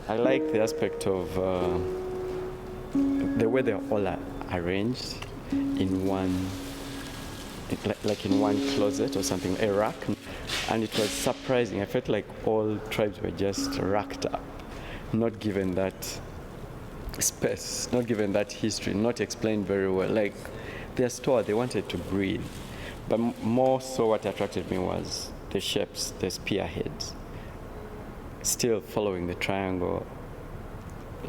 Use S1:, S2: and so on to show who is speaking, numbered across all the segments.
S1: I like the aspect of the way they're all arranged in one, like in one closet or something, a rack. And it was surprising. I felt like all tribes were just racked up, not given that space, not given that history, not explained very well. Like they're stored, they wanted to breathe. But more so what attracted me was the shapes, the spearheads, still following the triangle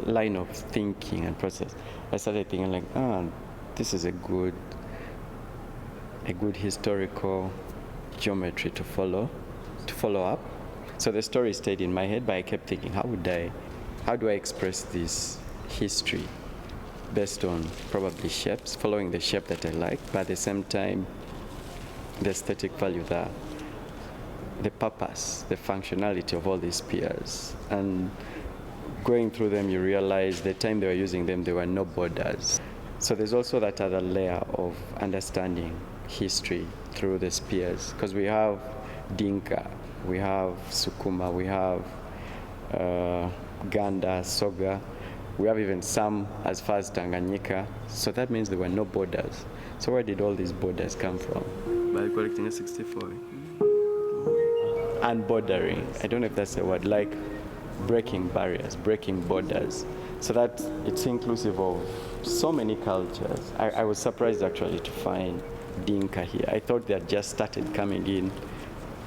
S1: line of thinking and process. I started thinking like, this is a good historical geometry to follow up. So the story stayed in my head, but I kept thinking, how do I express this history based on probably shapes, following the shape that I like, but at the same time, the aesthetic value there, the purpose, the functionality of all these spears. And going through them, you realize the time they were using them, there were no borders. So there's also that other layer of understanding history through the spears, because we have Dinka, we have Sukuma, we have Ganda, Soga, we have even some as far as Tanganyika. So that means there were no borders. So where did all these borders come from? By collecting a 64. And bordering, I don't know if that's a word, like breaking barriers, breaking borders, so that it's inclusive of so many cultures. I was surprised actually to find Dinka here. I thought they had just started coming in,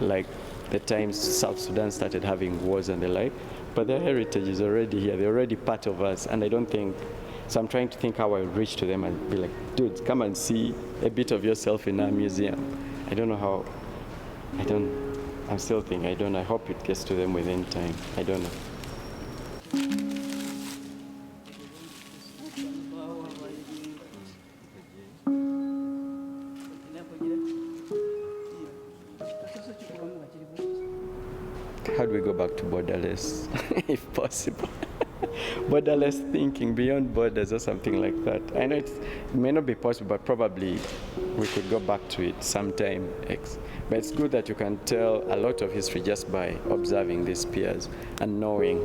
S1: like the times South Sudan started having wars and the like, but their heritage is already here. They're already part of us, and I don't think, so I'm trying to think how I would reach to them and be like, dude, come and see a bit of yourself in our museum. I don't know how, I'm still thinking, I don't know. I hope it gets to them within time. I don't know. How do we go back to borderless, if possible? Borderless thinking, beyond borders or something like that. I know it may not be possible, but probably we could go back to it sometime. But it's good that you can tell a lot of history just by observing these spears and knowing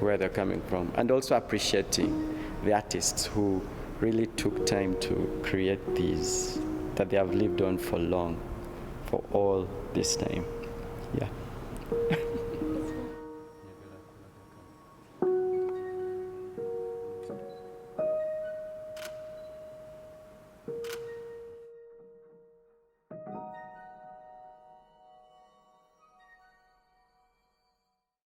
S1: where they're coming from, and also appreciating the artists who really took time to create these, that they have lived on for long, for all this time. Yeah.